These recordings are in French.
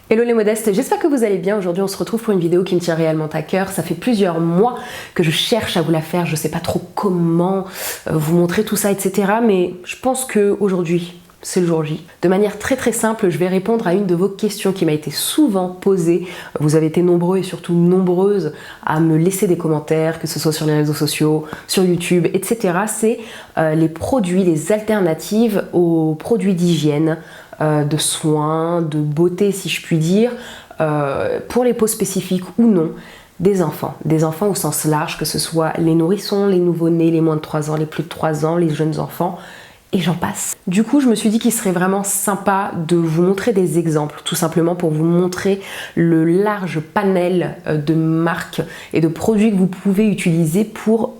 Hello les modestes, j'espère que vous allez bien. Aujourd'hui on se retrouve pour une vidéo qui me tient réellement à cœur. Ça fait plusieurs mois que je cherche à vous la faire, je sais pas trop comment vous montrer tout ça, etc. Mais je pense qu'aujourd'hui, c'est le jour J. De manière très simple, je vais répondre à une de vos questions qui m'a été souvent posée. Vous avez été nombreux et surtout nombreuses à me laisser des commentaires, que ce soit sur les réseaux sociaux, sur YouTube, etc. C'est les produits, les alternatives aux produits d'hygiène, de soins, de beauté si je puis dire, pour les peaux spécifiques ou non, des enfants au sens large, que ce soit les nourrissons, les nouveau-nés, les moins de 3 ans, les plus de 3 ans, les jeunes enfants, et j'en passe. Du coup, je me suis dit qu'il serait vraiment sympa de vous montrer des exemples, tout simplement pour vous montrer le large panel de marques et de produits que vous pouvez utiliser pour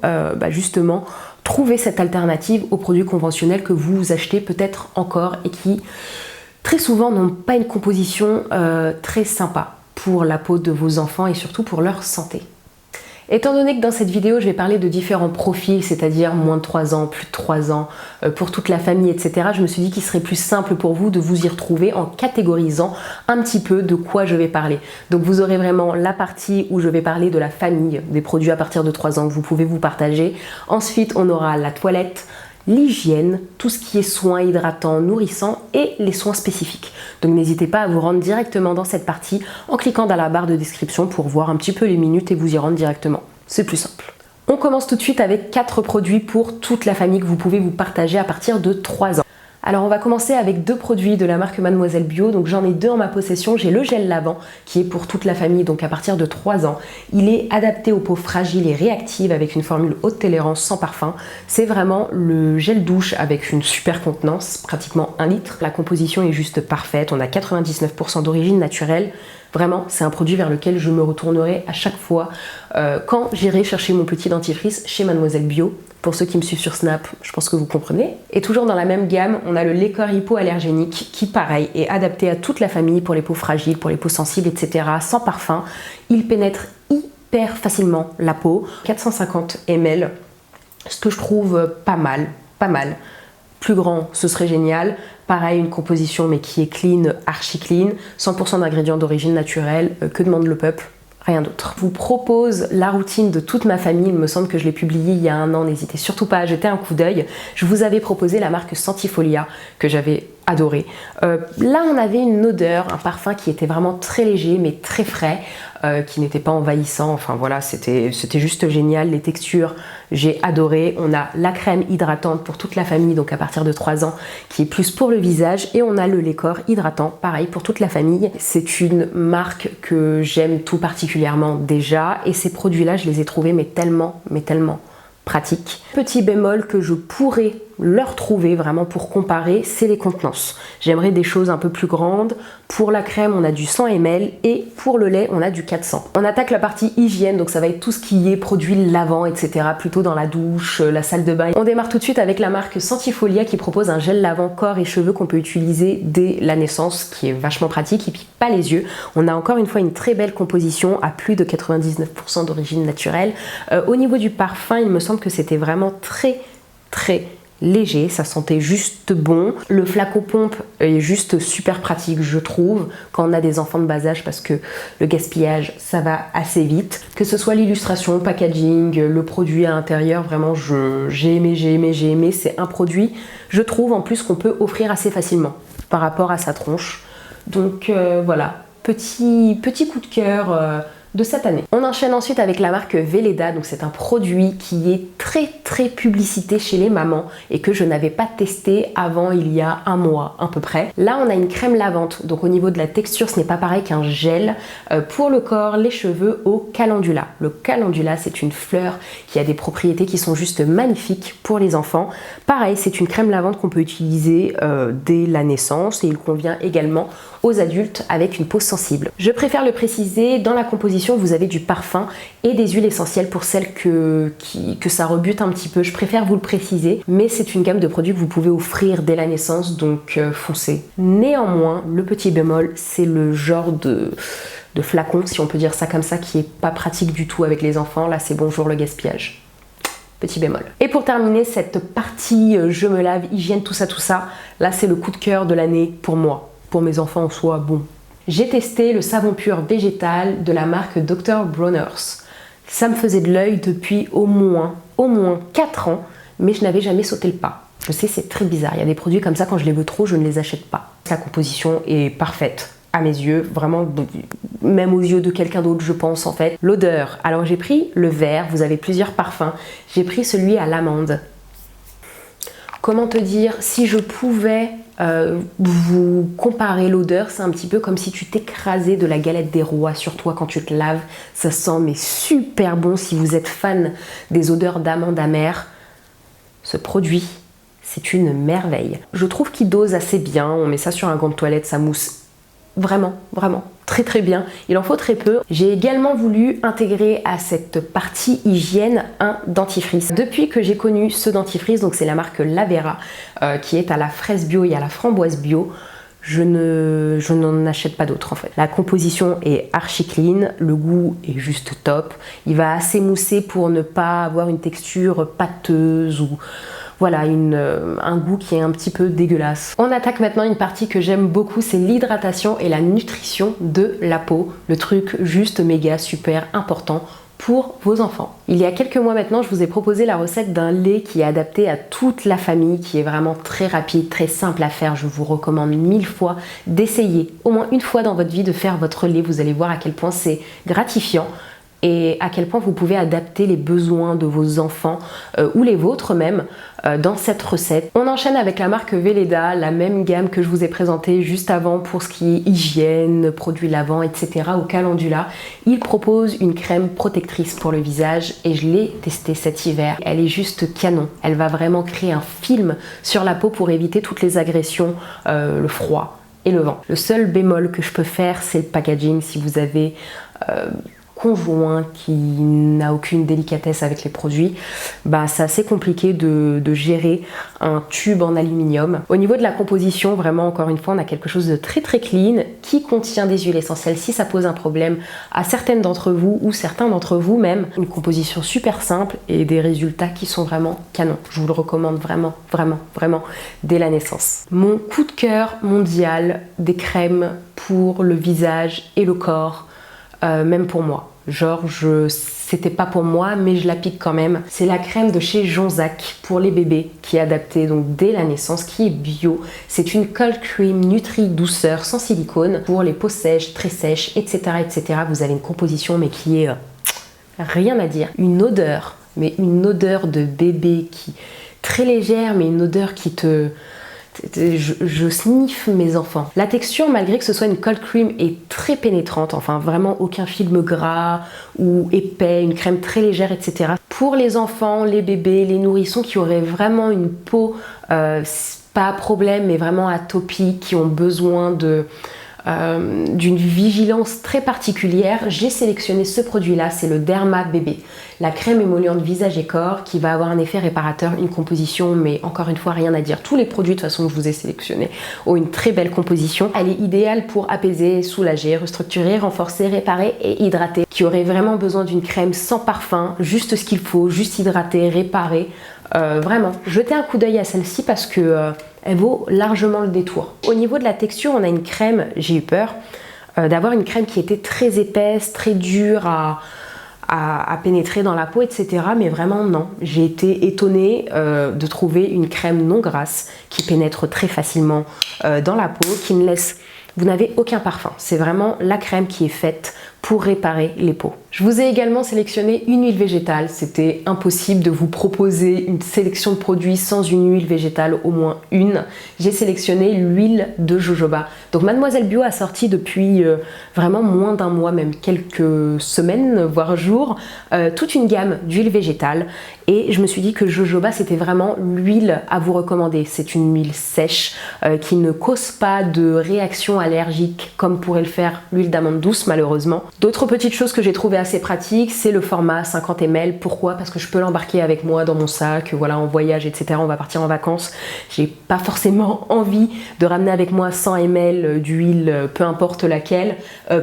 justement trouver cette alternative aux produits conventionnels que vous achetez peut-être encore et qui très souvent n'ont pas une composition très sympa pour la peau de vos enfants et surtout pour leur santé. Étant donné que dans cette vidéo je vais parler de différents profils, c'est-à-dire moins de 3 ans, plus de 3 ans, pour toute la famille, etc., je me suis dit qu'il serait plus simple pour vous de vous y retrouver en catégorisant un petit peu de quoi je vais parler. Donc vous aurez vraiment la partie où je vais parler de la famille, des produits à partir de 3 ans que vous pouvez vous partager. Ensuite on aura la toilette, l'hygiène, tout ce qui est soins hydratants, nourrissants et les soins spécifiques. Donc n'hésitez pas à vous rendre directement dans cette partie en cliquant dans la barre de description pour voir un petit peu les minutes et vous y rendre directement. C'est plus simple. On commence tout de suite avec 4 produits pour toute la famille que vous pouvez vous partager à partir de 3 ans. Alors on va commencer avec 2 produits de la marque Mademoiselle Bio, donc j'en ai 2 en ma possession. J'ai le gel lavant qui est pour toute la famille, donc à partir de 3 ans. Il est adapté aux peaux fragiles et réactives avec une formule haute tolérance sans parfum. C'est vraiment le gel douche avec une super contenance, pratiquement 1 litre. La composition est juste parfaite, on a 99% d'origine naturelle. Vraiment, c'est un produit vers lequel je me retournerai à chaque fois quand j'irai chercher mon petit dentifrice chez Mademoiselle Bio. Pour ceux qui me suivent sur Snap, je pense que vous comprenez. Et toujours dans la même gamme, on a le Lecor hypoallergénique qui, pareil, est adapté à toute la famille pour les peaux fragiles, pour les peaux sensibles, etc. Sans parfum. Il pénètre hyper facilement la peau. 450 ml, ce que je trouve pas mal. Plus grand, ce serait génial. Pareil, une composition mais qui est clean, archi clean. 100% d'ingrédients d'origine naturelle. Que demande le peuple? Rien d'autre. Je vous propose la routine de toute ma famille, il me semble que je l'ai publiée il y a 1 an, n'hésitez surtout pas à jeter un coup d'œil. Je vous avais proposé la marque Sentifolia que j'avais adoré. Là on avait une odeur, un parfum qui était vraiment très léger mais très frais, qui n'était pas envahissant, enfin voilà, c'était juste génial, les textures j'ai adoré. On a la crème hydratante pour toute la famille, donc à partir de 3 ans, qui est plus pour le visage, et on a le Lecor hydratant, pareil pour toute la famille. C'est une marque que j'aime tout particulièrement déjà, et ces produits là je les ai trouvés mais tellement pratique. Petit bémol que je pourrais leur trouver vraiment pour comparer, c'est les contenances. J'aimerais des choses un peu plus grandes. Pour la crème, on a du 100 ml et pour le lait, on a du 400. On attaque la partie hygiène, donc ça va être tout ce qui est produits lavants, etc. Plutôt dans la douche, la salle de bain. On démarre tout de suite avec la marque Sentifolia qui propose un gel lavant corps et cheveux qu'on peut utiliser dès la naissance, qui est vachement pratique, il pique pas les yeux. On a encore une fois une très belle composition à plus de 99% d'origine naturelle. Au niveau du parfum, il me semble que c'était vraiment très léger, ça sentait juste bon. Le flacon pompe est juste super pratique je trouve quand on a des enfants de bas âge parce que le gaspillage ça va assez vite. Que ce soit l'illustration, packaging, le produit à l'intérieur, vraiment j'ai aimé. C'est un produit je trouve en plus qu'on peut offrir assez facilement par rapport à sa tronche. Donc voilà, petit coup de cœur de cette année. On enchaîne ensuite avec la marque Veleda, donc c'est un produit qui est très publicité chez les mamans et que je n'avais pas testé avant il y a 1 mois à peu près. Là on a une crème lavante, donc au niveau de la texture ce n'est pas pareil qu'un gel. Pour le corps, les cheveux, au calendula. Le calendula c'est une fleur qui a des propriétés qui sont juste magnifiques pour les enfants. Pareil, c'est une crème lavante qu'on peut utiliser dès la naissance et il convient également aux adultes avec une peau sensible. Je préfère le préciser, dans la composition vous avez du parfum et des huiles essentielles pour celles que ça rebute un petit peu. Je préfère vous le préciser, mais c'est une gamme de produits que vous pouvez offrir dès la naissance, donc foncez. Néanmoins, le petit bémol, c'est le genre de flacon, si on peut dire ça comme ça, qui est pas pratique du tout avec les enfants. Là, c'est bonjour le gaspillage. Petit bémol. Et pour terminer cette partie je me lave, hygiène, tout ça, là c'est le coup de cœur de l'année pour moi. Pour mes enfants en soi, bon, J'ai testé le savon pur végétal de la marque Dr. Bronner's. Ça me faisait de l'œil depuis au moins 4 ans, mais je n'avais jamais sauté le pas. Je sais, c'est très bizarre. Il y a des produits comme ça, quand je les veux trop, je ne les achète pas. La composition est parfaite à mes yeux, vraiment, même aux yeux de quelqu'un d'autre, je pense en fait. L'odeur, alors j'ai pris le vert, vous avez plusieurs parfums. J'ai pris celui à l'amande. Comment te dire, si je pouvais vous comparer l'odeur, c'est un petit peu comme si tu t'écrasais de la galette des rois sur toi quand tu te laves. Ça sent mais super bon. Si vous êtes fan des odeurs d'amande amère, ce produit, c'est une merveille. Je trouve qu'il dose assez bien. On met ça sur un gant de toilette, ça mousse vraiment, vraiment très très bien. Il en faut très peu. J'ai également voulu intégrer à cette partie hygiène un dentifrice. Depuis que j'ai connu ce dentifrice, donc c'est la marque Lavera, qui est à la fraise bio et à la framboise bio, je n'en achète pas d'autres en fait. La composition est archi clean, le goût est juste top. Il va assez mousser pour ne pas avoir une texture pâteuse ou voilà, un goût qui est un petit peu dégueulasse. On attaque maintenant une partie que j'aime beaucoup, c'est l'hydratation et la nutrition de la peau. Le truc juste méga super important pour vos enfants. Il y a quelques mois maintenant, je vous ai proposé la recette d'un lait qui est adapté à toute la famille, qui est vraiment très rapide, très simple à faire. Je vous recommande 1000 fois d'essayer au moins une fois dans votre vie de faire votre lait. Vous allez voir à quel point c'est gratifiant et à quel point vous pouvez adapter les besoins de vos enfants ou les vôtres même dans cette recette. On enchaîne avec la marque Weleda, la même gamme que je vous ai présentée juste avant pour ce qui est hygiène, produits lavants, etc. au calendula. Ils proposent une crème protectrice pour le visage et je l'ai testée cet hiver. Elle est juste canon. Elle va vraiment créer un film sur la peau pour éviter toutes les agressions, le froid et le vent. Le seul bémol que je peux faire, c'est le packaging. Si vous avez conjoint qui n'a aucune délicatesse avec les produits, bah c'est assez compliqué de gérer un tube en aluminium. Au niveau de la composition, vraiment encore une fois, on a quelque chose de très très clean qui contient des huiles essentielles si ça pose un problème à certaines d'entre vous ou certains d'entre vous même. Une composition super simple et des résultats qui sont vraiment canons. Je vous le recommande vraiment, vraiment, vraiment dès la naissance. Mon coup de cœur mondial des crèmes pour le visage et le corps, même pour moi. Genre, c'était pas pour moi, mais je l'applique quand même. C'est la crème de chez Jonzac pour les bébés, qui est adaptée donc dès la naissance, qui est bio. C'est une cold cream nutri douceur sans silicone pour les peaux sèches, très sèches, etc., etc. Vous avez une composition, mais qui est rien à dire. Une odeur, mais une odeur de bébé qui très légère, mais une odeur qui te... Je sniffe mes enfants. La texture, malgré que ce soit une cold cream, est très pénétrante. Enfin, vraiment aucun film gras ou épais, une crème très légère, etc. Pour les enfants, les bébés, les nourrissons qui auraient vraiment une peau pas à problème, mais vraiment atopique, qui ont besoin d'une vigilance très particulière, j'ai sélectionné ce produit-là, c'est le Derma Bébé. La crème émolliente visage et corps qui va avoir un effet réparateur, une composition, mais encore une fois, rien à dire. Tous les produits de toute façon que je vous ai sélectionnés ont une très belle composition. Elle est idéale pour apaiser, soulager, restructurer, renforcer, réparer et hydrater. Qui aurait vraiment besoin d'une crème sans parfum, juste ce qu'il faut, juste hydrater, réparer. Vraiment, jetez un coup d'œil à celle-ci parce que elle vaut largement le détour. Au niveau de la texture, on a une crème, j'ai eu peur d'avoir une crème qui était très épaisse, très dure à pénétrer dans la peau, etc. Mais vraiment non, j'ai été étonnée de trouver une crème non grasse qui pénètre très facilement dans la peau, qui ne laisse... Vous n'avez aucun parfum, c'est vraiment la crème qui est faite pour réparer les peaux. Je vous ai également sélectionné une huile végétale. C'était impossible de vous proposer une sélection de produits sans une huile végétale, au moins une. J'ai sélectionné l'huile de jojoba. Donc Mademoiselle Bio a sorti depuis vraiment moins d'un mois, même quelques semaines, voire jours, toute une gamme d'huiles végétales. Et je me suis dit que jojoba, c'était vraiment l'huile à vous recommander. C'est une huile sèche qui ne cause pas de réaction allergique comme pourrait le faire l'huile d'amande douce, malheureusement. D'autres petites choses que j'ai trouvées assez pratiques, c'est le format 50 ml. Pourquoi? Parce que je peux l'embarquer avec moi dans mon sac, voilà, en voyage, etc. On va partir en vacances. J'ai pas forcément envie de ramener avec moi 100 ml d'huile, peu importe laquelle.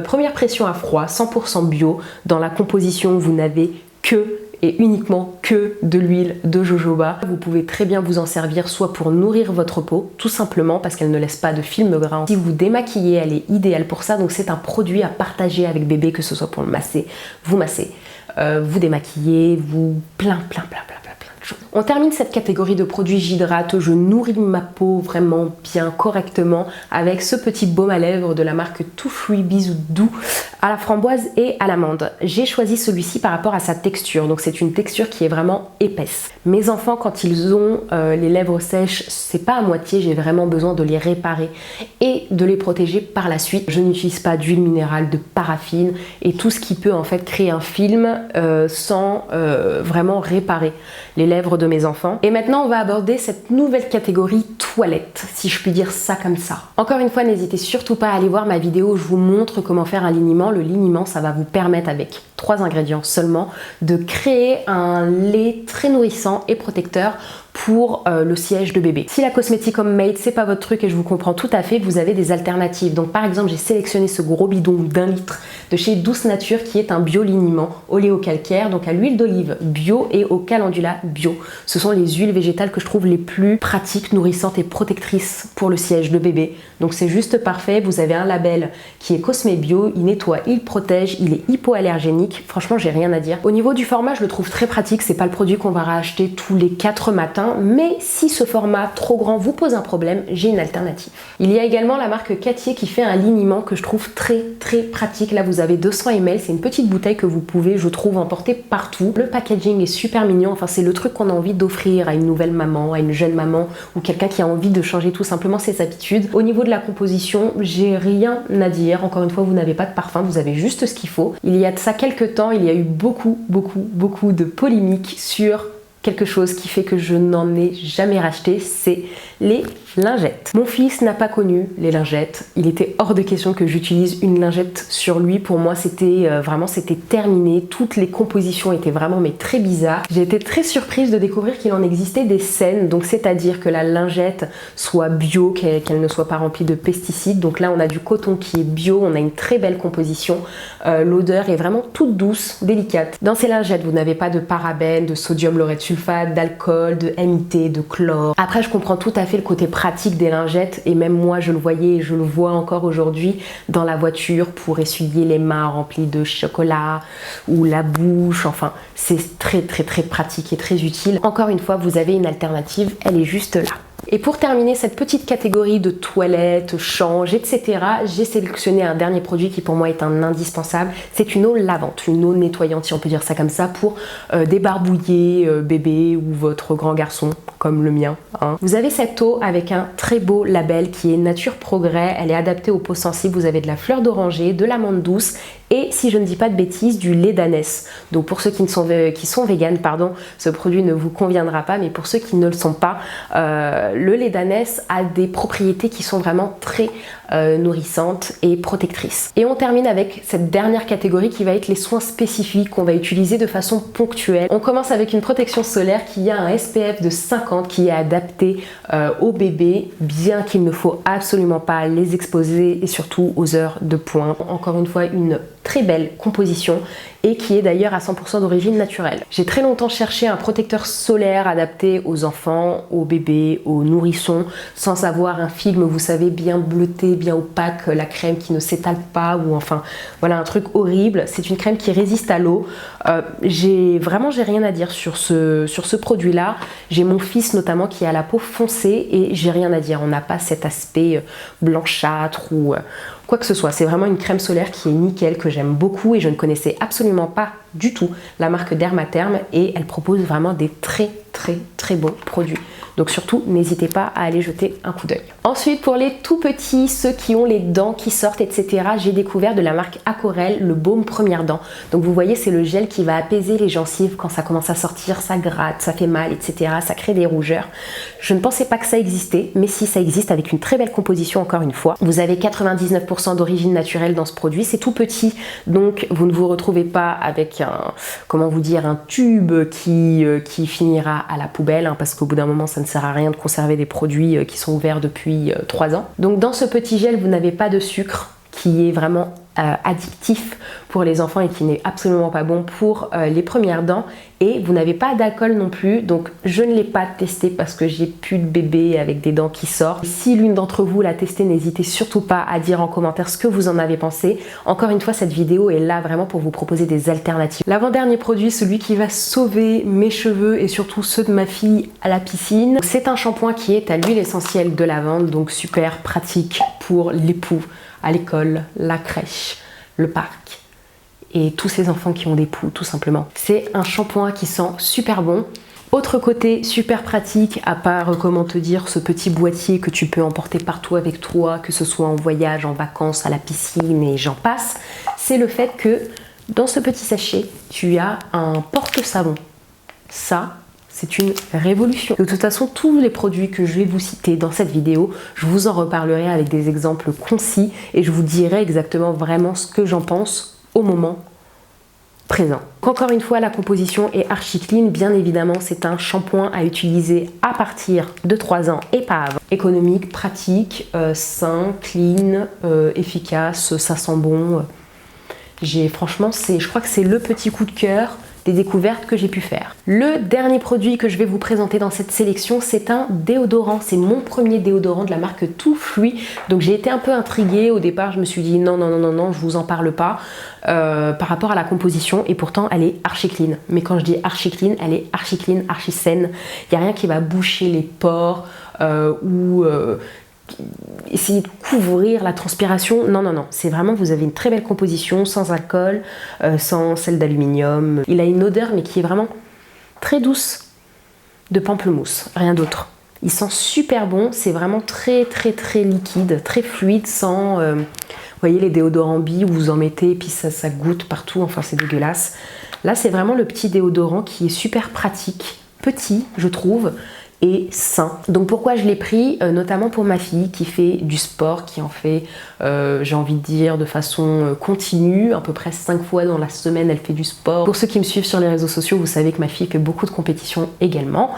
Première pression à froid, 100% bio. Dans la composition, vous n'avez que et uniquement que de l'huile de jojoba. Vous pouvez très bien vous en servir soit pour nourrir votre peau, tout simplement parce qu'elle ne laisse pas de film gras. Si vous démaquillez, elle est idéale pour ça, donc c'est un produit à partager avec bébé, que ce soit pour le masser, vous démaquiller, vous plein de choses. On termine cette catégorie de produits j'hydrate, je nourris ma peau vraiment bien, correctement, avec ce petit baume à lèvres de la marque Too Free Bisous Doux à la framboise et à l'amande. J'ai choisi celui-ci par rapport à sa texture, donc c'est une texture qui est vraiment épaisse. Mes enfants, quand ils ont les lèvres sèches, c'est pas à moitié, j'ai vraiment besoin de les réparer et de les protéger par la suite. Je n'utilise pas d'huile minérale, de paraffine et tout ce qui peut en fait créer un film sans vraiment réparer les lèvres de mes enfants. Et maintenant, on va aborder cette nouvelle catégorie toilette, si je puis dire ça comme ça. Encore une fois, n'hésitez surtout pas à aller voir ma vidéo où je vous montre comment faire un liniment. Le liniment, ça va vous permettre, avec 3 ingrédients seulement, de créer un lait très nourrissant et protecteur pour le siège de bébé. Si la cosmétique homemade c'est pas votre truc, et je vous comprends tout à fait, vous avez des alternatives. Donc par exemple, j'ai sélectionné ce gros bidon d'1 litre de chez Douce Nature qui est un bio-liniment oléocalcaire, donc à l'huile d'olive bio et au calendula bio. Ce sont les huiles végétales que je trouve les plus pratiques, nourrissantes et protectrices pour le siège de bébé. Donc c'est juste parfait. Vous avez un label qui est Cosmé Bio, il nettoie, il protège, il est hypoallergénique. Franchement, j'ai rien à dire. Au niveau du format, je le trouve très pratique. C'est pas le produit qu'on va racheter tous les 4 matins, mais si ce format trop grand vous pose un problème, j'ai une alternative. Il y a également la marque Cattier qui fait un liniment que je trouve très pratique. Là, vous avez 200 ml, c'est une petite bouteille que vous pouvez, je trouve, emporter partout. Le packaging est super mignon. Enfin, c'est le truc qu'on a envie d'offrir à une nouvelle maman, à une jeune maman ou quelqu'un qui a envie de changer tout simplement ses habitudes. Au niveau de la composition, j'ai rien à dire. Encore une fois, vous n'avez pas de parfum, vous avez juste ce qu'il faut. Il y a de ça quelques temps, il y a eu beaucoup de polémiques sur quelque chose qui fait que je n'en ai jamais racheté, c'est les lingettes. Mon fils n'a pas connu les lingettes. Il était hors de question que j'utilise une lingette sur lui. Pour moi, c'était c'était terminé. Toutes les compositions étaient vraiment très bizarres. J'ai été très surprise de découvrir qu'il en existait des saines, donc c'est-à-dire que la lingette soit bio, qu'elle ne soit pas remplie de pesticides. Donc là, on a du coton qui est bio, on a une très belle composition. L'odeur est vraiment toute douce, délicate. Dans ces lingettes, vous n'avez pas de parabènes, de sodium laureth sulfate, d'alcool, de MIT, de chlore. Après, je comprends tout à fait le côté pratique des lingettes, et même moi je le voyais et je le vois encore aujourd'hui dans la voiture pour essuyer les mains remplies de chocolat ou la bouche. Enfin, c'est très pratique et très utile. Encore une fois, vous avez une alternative, elle est juste là. Et pour terminer cette petite catégorie de toilettes, change, etc., j'ai sélectionné un dernier produit qui pour moi est un indispensable. C'est une eau lavante, une eau nettoyante, si on peut dire ça comme ça, pour débarbouiller bébé ou votre grand garçon, comme le mien. Vous avez cette eau avec un très beau label qui est Nature Progrès. Elle est adaptée aux peaux sensibles. Vous avez de la fleur d'oranger, de l'amande douce et, si je ne dis pas de bêtises, du lait d'ânesse. Donc pour ceux qui sont véganes, ce produit ne vous conviendra pas, mais pour ceux qui ne le sont pas, le lait d'ânesse a des propriétés qui sont vraiment très nourrissantes et protectrices. Et on termine avec cette dernière catégorie qui va être les soins spécifiques qu'on va utiliser de façon ponctuelle. On commence avec une protection solaire qui a un SPF de 50 qui est adapté aux bébés, bien qu'il ne faut absolument pas les exposer et surtout aux heures de pointe. Encore une fois, une très belle composition et qui est d'ailleurs à 100% d'origine naturelle. J'ai très longtemps cherché un protecteur solaire adapté aux enfants, aux bébés, aux nourrissons, sans avoir un film, vous savez, bien bleuté, bien opaque, la crème qui ne s'étale pas, ou enfin, voilà, un truc horrible. C'est une crème qui résiste à l'eau. J'ai rien à dire sur ce produit-là. J'ai mon fils notamment qui a la peau foncée et j'ai rien à dire. On n'a pas cet aspect blanchâtre ou quoi que ce soit. C'est vraiment une crème solaire qui est nickel, que j'aime beaucoup, et je ne connaissais absolument pas du tout la marque Dermatherm, et elle propose vraiment des très bons produits. Donc surtout, n'hésitez pas à aller jeter un coup d'œil. Ensuite, pour les tout petits, ceux qui ont les dents qui sortent, etc., j'ai découvert de la marque Aquarelle le baume première dent. Donc vous voyez, c'est le gel qui va apaiser les gencives quand ça commence à sortir, ça gratte, ça fait mal, etc. Ça crée des rougeurs. Je ne pensais pas que ça existait, mais si, ça existe, avec une très belle composition encore une fois. Vous avez 99% d'origine naturelle dans ce produit, c'est tout petit, donc vous ne vous retrouvez pas avec un tube qui finira à la poubelle, parce qu'au bout d'un moment, ça ne sert à rien de conserver des produits qui sont ouverts depuis 3 ans. Donc dans ce petit gel, vous n'avez pas de sucre, qui est vraiment addictif pour les enfants et qui n'est absolument pas bon pour les premières dents. Et vous n'avez pas d'alcool non plus, donc je ne l'ai pas testé parce que j'ai plus de bébé avec des dents qui sortent. Si l'une d'entre vous l'a testé, n'hésitez surtout pas à dire en commentaire ce que vous en avez pensé. Encore une fois, cette vidéo est là vraiment pour vous proposer des alternatives. L'avant-dernier produit, celui qui va sauver mes cheveux et surtout ceux de ma fille à la piscine, c'est un shampoing qui est à l'huile essentielle de lavande, donc super pratique pour l'époux, à l'école, la crèche, le parc et tous ces enfants qui ont des poux tout simplement. C'est un shampoing qui sent super bon. Autre côté super pratique, à part comment te dire, ce petit boîtier que tu peux emporter partout avec toi, que ce soit en voyage, en vacances, à la piscine et j'en passe, c'est le fait que dans ce petit sachet, tu as un porte-savon. Ça, c'est une révolution. De toute façon, tous les produits que je vais vous citer dans cette vidéo, je vous en reparlerai avec des exemples concis et je vous dirai exactement vraiment ce que j'en pense au moment présent. Encore une fois, la composition est archi clean. Bien évidemment, c'est un shampoing à utiliser à partir de 3 ans et pas avant. Économique, pratique, sain, clean, efficace, ça sent bon. Franchement, je crois que c'est le petit coup de cœur des découvertes que j'ai pu faire. Le dernier produit que je vais vous présenter dans cette sélection, c'est un déodorant. C'est mon premier déodorant de la marque Too Fluid. Donc j'ai été un peu intriguée. Au départ, je me suis dit non, je vous en parle pas par rapport à la composition. Et pourtant, elle est archi clean. Mais quand je dis archi clean, elle est archi clean, archi saine. Il n'y a rien qui va boucher les pores ou essayer de couvrir la transpiration. Non, c'est vraiment, vous avez une très belle composition, sans alcool, sans sel d'aluminium. Il a une odeur, mais qui est vraiment très douce, de pamplemousse, rien d'autre. Il sent super bon, c'est vraiment très liquide, très fluide, sans... vous voyez les déodorants billes où vous en mettez et puis ça goûte partout, enfin c'est dégueulasse. Là, c'est vraiment le petit déodorant qui est super pratique, petit, je trouve, et sain. Donc pourquoi je l'ai pris, notamment pour ma fille qui fait du sport, qui en fait, j'ai envie de dire, de façon continue, à peu près 5 fois dans la semaine elle fait du sport. Pour ceux qui me suivent sur les réseaux sociaux, vous savez que ma fille fait beaucoup de compétitions également,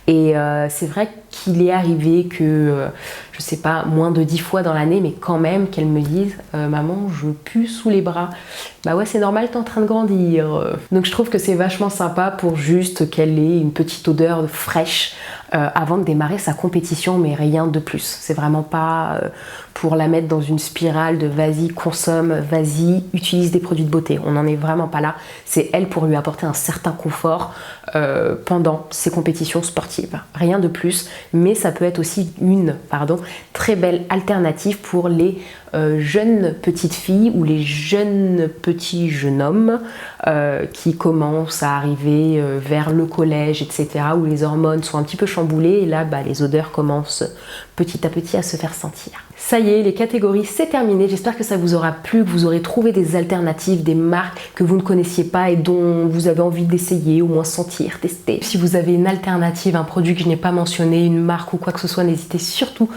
et c'est vrai qu'il est arrivé que, je sais pas, moins de 10 fois dans l'année, mais quand même qu'elle me dise maman, je pue sous les bras. Bah ouais, c'est normal, t'es en train de grandir. Donc je trouve que c'est vachement sympa pour juste qu'elle ait une petite odeur fraîche avant de démarrer sa compétition, mais rien de plus. C'est vraiment pas pour la mettre dans une spirale de vas-y, consomme, vas-y, utilise des produits de beauté. On n'en est vraiment pas là. C'est elle pour lui apporter un certain confort pendant ses compétitions sportives. Rien de plus, mais ça peut être aussi une très belle alternative pour les jeunes petites filles ou les jeunes petits jeunes hommes qui commencent à arriver vers le collège, etc., où les hormones sont un petit peu chamboulées et là, les odeurs commencent petit à petit à se faire sentir. Ça y est, les catégories, c'est terminé. J'espère que ça vous aura plu, que vous aurez trouvé des alternatives, des marques que vous ne connaissiez pas et dont vous avez envie d'essayer, au moins sentir, tester. Si vous avez une alternative, un produit que je n'ai pas mentionné, une marque ou quoi que ce soit, n'hésitez surtout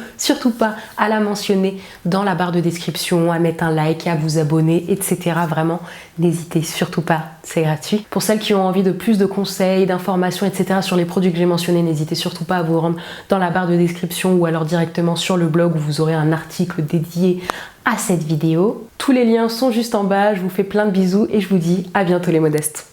pas à la mentionner dans la barre de description, à mettre un like, à vous abonner, etc. Vraiment, n'hésitez surtout pas, c'est gratuit. Pour celles qui ont envie de plus de conseils, d'informations, etc. sur les produits que j'ai mentionnés, n'hésitez surtout pas à vous rendre dans la barre de description ou alors directement sur le blog où vous aurez un article dédié à cette vidéo. Tous les liens sont juste en bas, je vous fais plein de bisous et je vous dis à bientôt les modestes.